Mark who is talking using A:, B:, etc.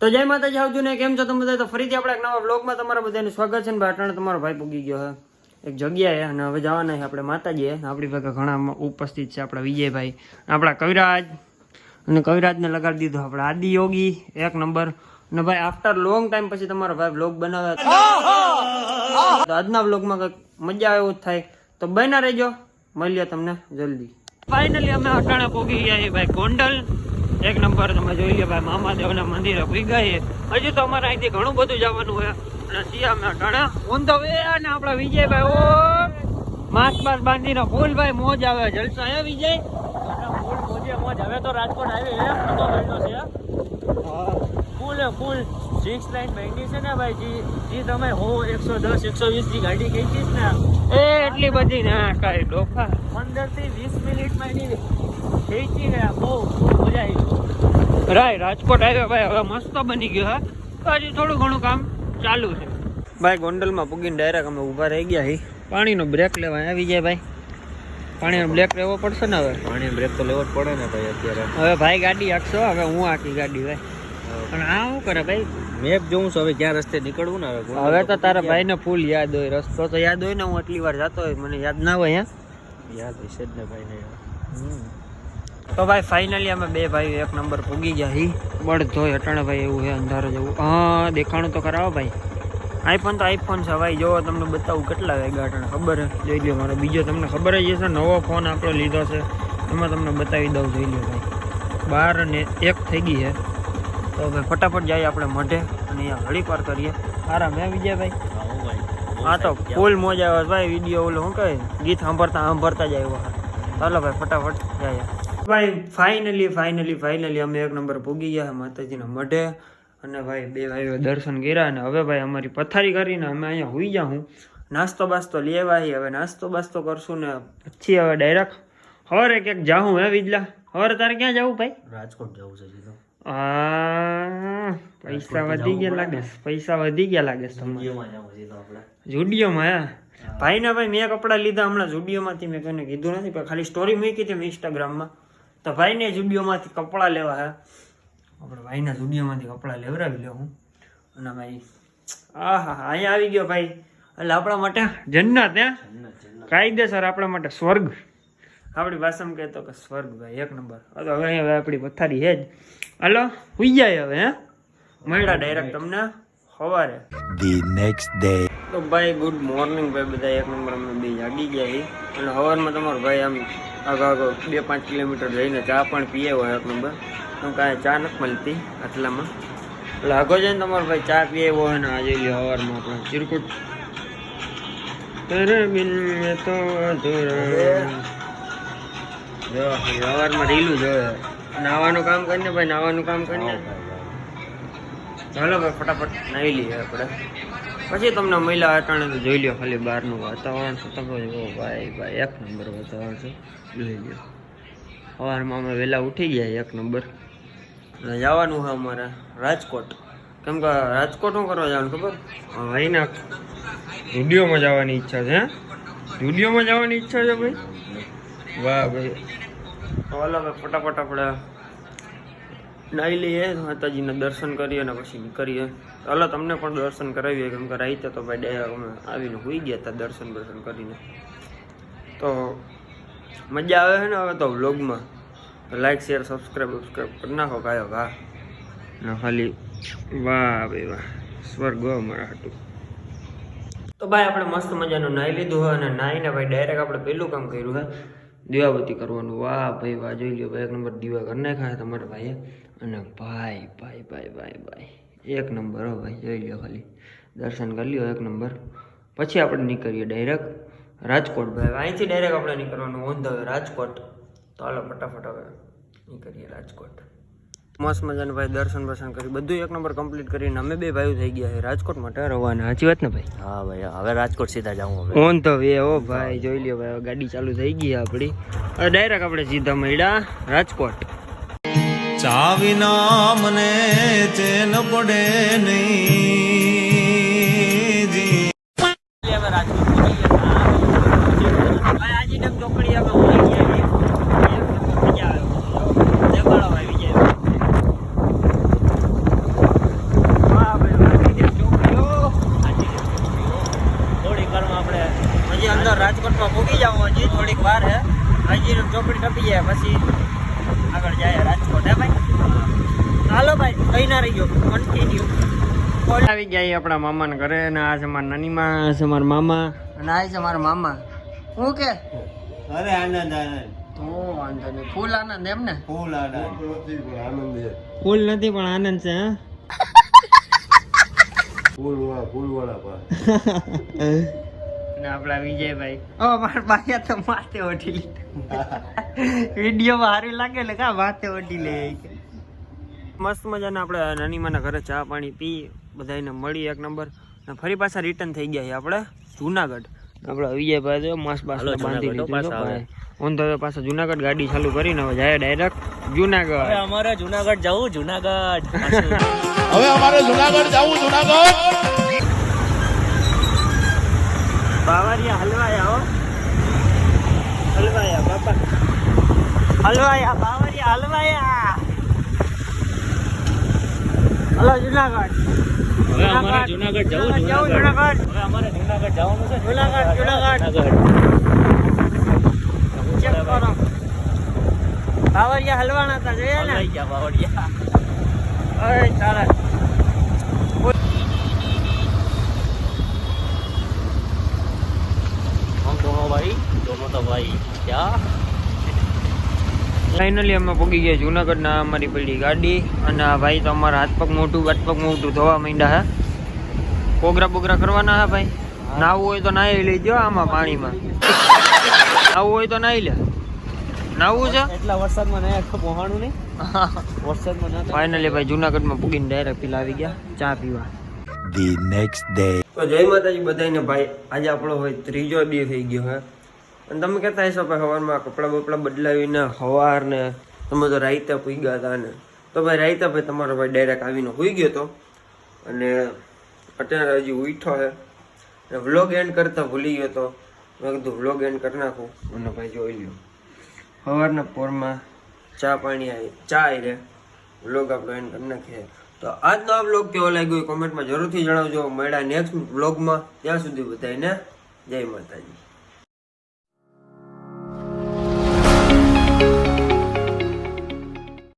A: તો જય માતાજી આવજો ને કેમ છો તમે બધા? તો ફરીથી આપણે એક નવા વ્લોગમાં તમારા બધાનું સ્વાગત છે ને ભાઈ. અટાણે તમારો ભાઈ પૂગી ગયો છે એક જગ્યાએ અને હવે જવાના છે આપણે માતાજીએ. આપણી પાસે ઘણા ઉપસ્થિત છે આપણા વિજયભાઈ, આપણા કવિરાજ, અને કવિરાજને લગાડી દીધો આપણે આદિયોગી એક નંબર. અને ભાઈ આફ્ટર લોંગ ટાઈમ પછી તમારો ભાઈ વ્લોગ બનાવ્યા તો આજના વ્લોગમાં કંઈક મજા આવે એવું જ થાય, તો બન્યા રહેજો, મળીએ તમને જલ્દી. ફાઇનલી અમે અટાણે પૂગી ગયા છીએ ભાઈ ગોંડલ એક નંબર. તમે જોઈ લો ભાઈ મામાદેવના મંદિરે પૂગ્યા છીએ. હજુ તો અમારે અહીંથી ઘણું બધું જવાનું હોય અને છીએ અમે અટાણે ઓન ધ વે. અને આપણા વિજયભાઈ ઓ માસ્ક બાસ્ક બાંધીને ફૂલ ભાઈ મોજ આવે, જલસા હે વિજય, ફૂલ મોજે મોજ. હવે તો રાજકોટ હાઈવે છે ફૂલ 6 લાઈન માંગી છે ને ભાઈ, જી તમે 110 120 ની ગાડી ખેંચીશ ને એ એટલી બધી ના કઈ ડોફા 15 થી 20 મિનિટમાં એની ખેંચી ગયા. બહુ મજા આવી રાય. રાજકોટ હાઈવે ભાઈ હવે મસ્ત બની ગયો હા, તો હજી થોડું ઘણું કામ ચાલુ છે ભાઈ. ગોંડલમાં પૂગીને ડાયરેક્ટ અમે ઊભા રહી ગયા છીએ. પાણીનો બ્રેક લેવા આવી જાય ભાઈ. પાણીનો બ્રેક લેવો પડશે ને હવે. પાણીનો બ્રેક તો લેવો જ પડે ને ભાઈ અત્યારે. હવે ભાઈ ગાડી હાંકશો, હવે હું હાંકી ગાડી ભાઈ. પણ આ શું કરે ભાઈ, મેપ જોઉં છું હવે ક્યાં રસ્તે નીકળવું ને હવે તો તારા ભાઈને ફૂલ યાદ હોય, રસ્તો તો યાદ હોય ને. હું એટલી વાર જતો હોય, મને યાદ ના હોય. યાદ હશે જ ને ભાઈને. તો ભાઈ ફાઇનલી અમે બે ભાઈ એક નંબર પૂગી ગયા હી. બળધો અટાણે ભાઈ એવું છે અંધારો જેવું. હા દેખાણું તો કરાવો ભાઈ. આઈફોન તો આઈફોન છે ભાઈ. જો તમને બતાવું કેટલા વાગ્યા અટાણે ખબર છે, જોઈ લો. મારો બીજો તમને ખબર જ હશે, નવો ફોન આપણો લીધો છે, એમાં તમને બતાવી દઉં, જોઈ લો ભાઈ. 12 અને 1 થઈ ગઈ છે. તો ભાઈ ફટાફટ જઈએ આપણે મઢે અને અહીંયા ઘડી પાર કરીએ. આરામ હે વિજયભાઈ? હા તો ફૂલ મોજ આવે ભાઈ. વિડીયો ઓલો શું કહે, ગીત સાંભળતા જ આવ્યો. ચાલો ભાઈ ફટાફટ જાય ભાઈ. ફાઇનલી અમે એક નંબર પૂગી ગયા માતાજીના મઢે. અને ભાઈ બે ભાઈઓ દર્શન કર્યા અને હવે ભાઈ અમારી પથારી કરીને અમે અહીંયા હોઈ જાઉં. નાસ્તો બાસ્તો લેવા આવી. હવે નાસ્તો બાસ્તો કરશું ને પછી હવે ડાયરેક્ટ હવારે ક્યાંક જાઉં હે વિજલા. હવારે તારે ક્યાં જવું ભાઈ? રાજકોટ જવું છે સીધો. પૈસા વધી ગયા લાગે જુડિયોમાં. ભાઈ ના ભાઈ મેં કપડા લીધા હમણાં જુડિયોમાંથી. મેં કોઈને કીધું નથી પણ ખાલી સ્ટોરી મૂકી હતી મેં ઇન્સ્ટાગ્રામમાં. તો ભાઈને જુડિયોમાંથી કપડાં લેવા હે. આપણે ભાઈના જુડિયોમાંથી કપડાં લેવડાવી લે હું. અને ભાઈ અહીંયા આવી ગયો ભાઈ. એટલે આપણા માટે જન્નત હે, કાયદેસર આપણા માટે સ્વર્ગ. આપણી ભાષામાં કહેતો કે સ્વર્ગ ભાઈ એક નંબર. હવે અહીંયા આપણી પથારી હે જ. હાલો હુઈ જાય હવે. હે મળ્યા ડાયરેક્ટ તમને સવારે ધી નેક્સ્ટ ડે. તો ભાઈ ગુડ મોર્નિંગ ભાઈ. બધા એક નંબર અમે બે જાગી ગયા છીએ. અને સવારમાં તમારો ભાઈ આમ આગળ 2-5 કિલોમીટર જઈને ચા પણ પીએ હોય એક નંબર. કેમ કે ચા નથી મળતી આટલામાં. એટલે આગળ જઈને તમારો ભાઈ ચા પીએ હોય ને આ જોઈ લો સવારમાં આપણે ચિરકુટ બિન તો સવારમાં ઢીલું જોવે. નાવાનું કામ કરીને ભાઈ, નાવાનું કામ કરીને ચાલો ભાઈ ફટાફટ નાહી લઈએ આપણે. પછી તમને મહિલા અટાણે તો જોઈ લો ખાલી બહારનું વાતાવરણ છે. તમે જો ભાઈ એક નંબર વાતાવરણ છે, જોઈ લો. સવારમાં અમે વહેલા ઉઠી ગયા એક નંબર. અને જવાનું છે અમારે રાજકોટ. કેમ કે રાજકોટ શું કરવા જવાનું ખબર? ભાઈના સ્ટુડિયોમાં જવાની ઈચ્છા છે. સ્ટુડિયોમાં જવાની ઈચ્છા છે ભાઈ. વાહ ભાઈ. ચાલો ભાઈ ફટાફટ આપણે નાહી લઈએ, માતાજીના દર્શન કરીએ અને પછી નીકળીએ. ચાલો તમને પણ દર્શન કરાવીએ. કેમ કે રાતે તો ભાઈ ડાયરેક્ટ અમે આવીને હોઈ ગયા હતા દર્શન કરીને. તો મજા આવે છે ને હવે તો વ્લોગમાં. લાઈક શેર સબસ્ક્રાઈબ કરી નાખો કાયો ઘા ના ખાલી. વાહ ભાઈ વાહ, સ્વર્ગ અમારા હાટું. તો ભાઈ આપણે મસ્ત મજાનું નાહી લીધું હોય અને નાહીને ભાઈ ડાયરેક્ટ આપણે પહેલું કામ કર્યું છે દીવાબત્તી કરવાનું. વાહ ભાઈ વાહ, જોઈ લો ભાઈ એક નંબર દીવા કરી નાખ્યા તમારા ભાઈએ. અને ભાઈ એક નંબર હો ભાઈ, જોઈ લો ખાલી દર્શન કરી લ્યો એક નંબર. પછી આપણે નીકળીએ ડાયરેક્ટ રાજકોટ ભાઈ. અહીંથી ડાયરેક્ટ આપણે નીકળવાનું ઓન ધ વે રાજકોટ. તો હાલો ફટાફટ હવે નીકળીએ રાજકોટ. મસ્ત મજાનું ભાઈ દર્શન કરી બધું એક નંબર કમ્પ્લીટ કરીને અમે બે ભાઈઓ થઈ ગયા છે રાજકોટ માટે રવાના. સાચી વાત ને ભાઈ? હા ભાઈ હવે રાજકોટ સીધા જાઉં હવે ઓન ધ વે. ઓ ભાઈ જોઈ લ્યો ભાઈ ગાડી ચાલુ થઈ ગઈ આપણી. હવે ડાયરેક્ટ આપણે સીધા મળ્યા રાજકોટ.
B: ચા વિના મને ચેન પડે નહીં જી.
A: હવે રાજકોટ પહોંચી ગયા. ભાઈ આજી ડેમ ચોકડી અમે પહોંચી ગયા છીએ. મજા આવે દેખાડો ભાઈ વિજય. વાર હે હાજી ચોકડી ટપી જાય પછી આગળ જાય રાજકોટ હે ભાઈ હાલો ભાઈ કઈ ના રહી ગયો કન્ટિન્યુ આવી ગયા આપણા મામાને ઘરે અને આ છે મારા નાની માં આ છે મારા મામા અને આ છે મારા મામા હું કે
C: અરે આનંદ આનંદ
A: ઓ વાંધો નહીં ફૂલ આનંદ એમ ને
C: ફૂલ આનંદ
A: ફૂલ નથી પણ આનંદ છે હા
C: ફૂલ વાળા પા
A: અને આપણા વિજયભાઈ ઓ મારા બાયા તો માથે ઓઢી લીધું વિડીયો માં સારું લાગે ને કા માથે ઓઢી લે મસ્ત મજાના આપણે નાની માના ઘરે ચા પાણી પી બધાને મળી એક નંબર અને ફરી પાછા રિટર્ન થઈ ગયા આપણે જુનાગઢ આપણે વિજયભાઈ તો મસ્ત બાસ બાંધી લીધું ઓન તો પાછા જુનાગઢ ગાડી ચાલુ કરીને હવે જાય ડાયરેક્ટ જુનાગઢ
D: અમારે જુનાગઢ જવું જુનાગઢ
B: હવે અમારે જુનાગઢ જવું જુનાગઢ
A: બાવરિયા હલવાયા હો હલવાયા બાપા હલવાયા બાવરિયા હલવાયા હલો જુનાગઢ
D: હવે અમારે જુનાગઢ જવું
A: જુનાગઢ
D: હવે અમારે જુનાગઢ જવાનું છે
A: જુનાગઢ ચેક કરો બાવરિયા હલવાના હતા જોયા ને
D: હલવાઈ ગયા બાવળિયા
A: ઓય ચાલે
D: हम दोनों भाई क्या
A: ફાઇનલી અમે પહોંચી ગયા જુનાગઢના અમારી પડી ગાડી અને આ ભાઈ તો અમારા હાથ પગ મોટું ધોવા માંડ્યા હે પોગરા કરવાના હે ભાઈ નાવું હોય તો નાહી લેજો આમાં પાણીમાં નાવું હોય તો નાહી લે નાવું છે
D: એટલા વરસાદમાં નહીં આખું પહોંચાડું નહીં વરસાદમાં ના
A: ફાઇનલી ભાઈ જુનાગઢમાં પૂગીને ડાયરેક્ટ પેલા આવી ગયા ચા પીવા
B: The next day.
A: તો જય માતાજી બધાને ભાઈ આજે આપણો હોય ત્રીજો દી થઈ ગયો હે અને તમે કહેતા હશો ભાઈ સવારમાં કપડાં બપડા બદલાવીને સવાર ને તમે તો રાઈતા પૂઈ ગયા હતા ને તો ભાઈ રાઈતા ભાઈ તમારો ભાઈ ડાયરેક્ટ આવીને હોઈ ગયો હતો અને અત્યારે હજી ઉઠ્યો છે અને વ્લોગ એન્ડ કરતા ભૂલી ગયો તો મેં કીધું વ્લોગ એન્ડ કરી નાખું અને ભાઈ જોઈ લ્યો સવારના પોરમાં ચા પાણી આવી રે વ્લોગ આપણો એન્ડ કરી નાખીએ તો આજનો આ વ્લોગ કેવો લાગ્યો કોમેન્ટમાં જરૂરથી જણાવજો મળ્યા નેક્સ્ટ વ્લોગમાં ત્યાં સુધી બધાને જય માતાજી.